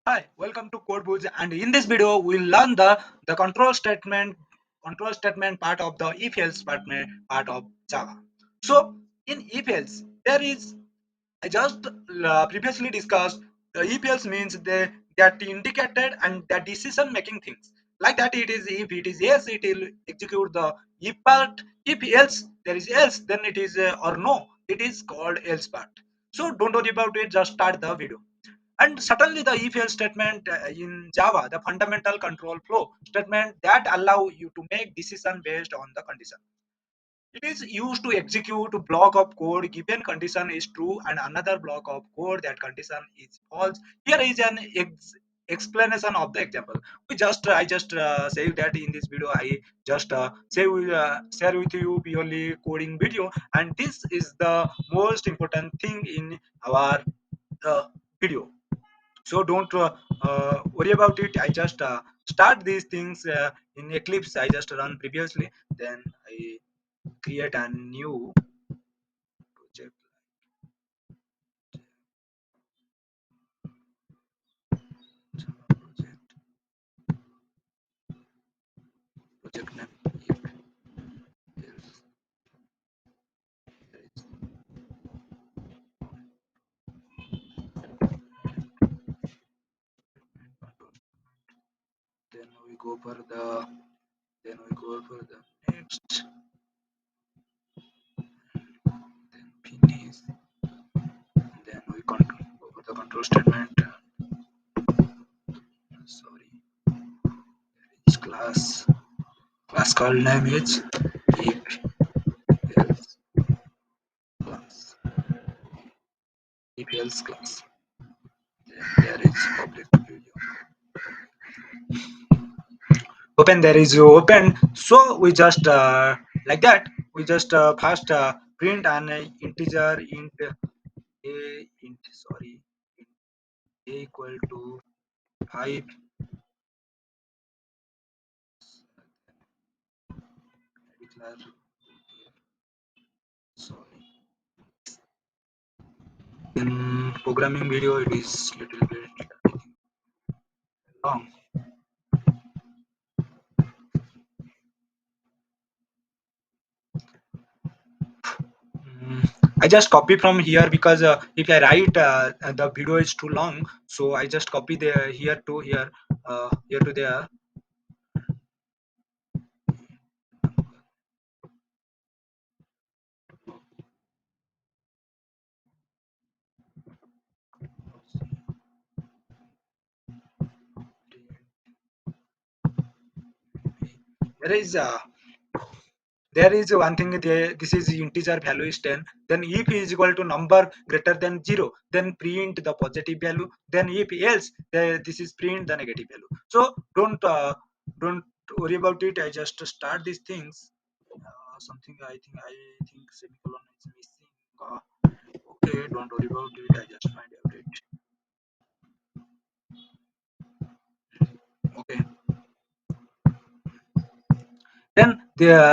Hi, welcome to CodezBuzz, and in this video we'll learn the control statement part of the if else part of Java. So in if else there is I just previously discussed the if else means that indicated and the decision making things like that. It is if it is yes, it will execute the if part. If else there is else, then it is or no, it is called else part. So don't worry about it, just start the video. And certainly the if else statement in Java, the fundamental control flow statement that allow you to make decision based on the condition. It is used to execute a block of code given condition is true and another block of code that condition is false. Here is an explanation of the example. I just say that in this video I just share with you purely coding video, and this is the most important thing in our video. So don't worry about it. I just start these things in Eclipse. I just run previously, then I create a new project. Project name. Then we go for the next, then finish. Then we go for the control statement. Sorry, it's class called name is if else class, if else class. Then there is public video. Open, there is open. So we just like that we just first print an integer int a int sorry int a equal to 5. Declare, sorry, in programming video it is little bit long. I just copy from here because if I write the video is too long, so I just copy the here to here, here to there. There is one thing there. This is integer value is 10. Then if is equal to number greater than 0, then print the positive value. Then if else, this is print the negative value. So don't worry about it. I just start these things. Something I think semicolon is missing. Okay, don't worry about it. I just find out it. Okay. Then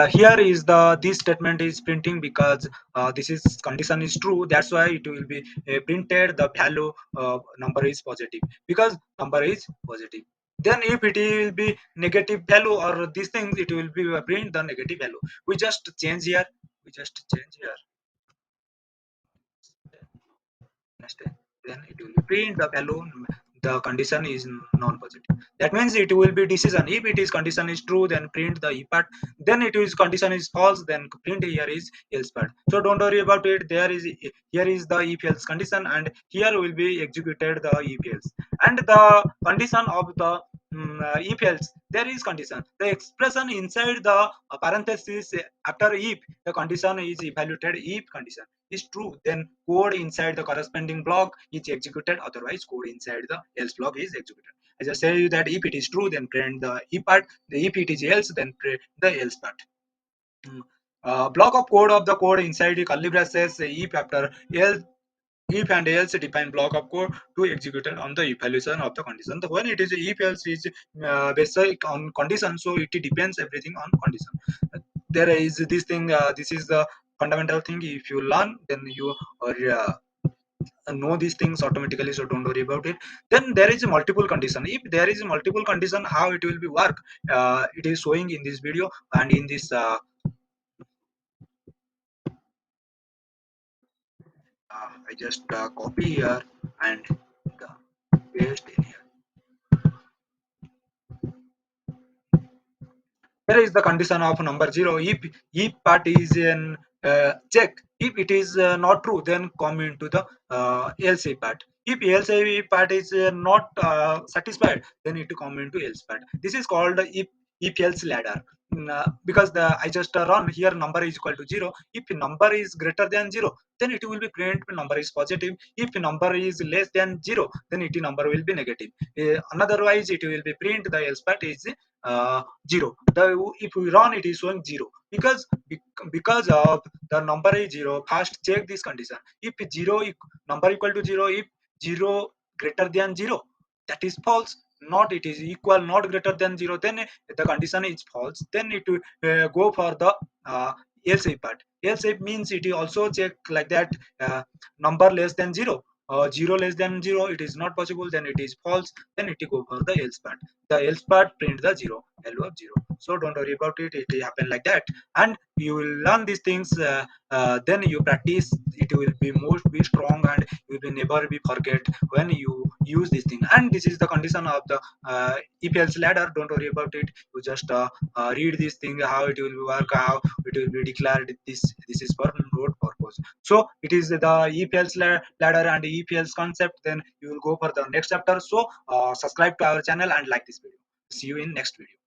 here is the this statement is printing because this is condition is true, that's why it will be printed the value number is positive because number is positive. Then if it will be negative value or these things, it will be print the negative value. We just change here, we just change here. Understand? Then it will print the value, the condition is non-positive. That means it will be decision. If it is condition is true, then print the e part. Then it is condition is false, then print here is else part. So don't worry about it. There is here is the if else condition, and here will be executed the if else. And the condition of the if else, there is condition. The expression inside the parenthesis after if the condition is evaluated, if condition is true, then code inside the corresponding block is executed, otherwise code inside the else block is executed. I just say that if it is true, then print the if part. If it is else, then print the else part. Block of code of the code inside the curly braces if after else, if and else define block of code to execute on the evaluation of the condition. The when it is if else is basic on condition, so it depends everything on condition. There is this thing. This is the fundamental thing. If you learn, then you are know these things automatically, so don't worry about it. Then there is a multiple condition. If there is a multiple condition, how it will be work, it is showing in this video and in this I just copy here and paste in here. Here is the condition of number 0. If part is in check, if it is not true, then come into the else if part. If else if part is not satisfied, then it come into else part. This is called if else ladder. Because I just run here number is equal to 0. If number is greater than 0, then it will be print number is positive. If number is less than 0, then it number will be negative. Otherwise it will be print the else part is 0. If we run, it is showing 0 because of the number is 0. First check this condition. If 0 number equal to 0, if 0 greater than 0, that is false. Not it is equal, not greater than 0, then the condition is false. Then it will go for the else if part. Else if means it is also check like that, number less than 0, 0 less than 0, it is not possible, then it is false. Then it will go for the else part. The else part print the 0, value of 0. So don't worry about it, it will happen like that. And you will learn these things, then you practice, it will be more be strong, and you will never be forget when you use this thing. And this is the condition of the if else ladder. Don't worry about it, you just read this thing, how it will work, how it will be declared. This is for note purpose. So it is the if else ladder and if else concept. Then you will go for the next chapter. So subscribe to our channel and like this video. See you in next video.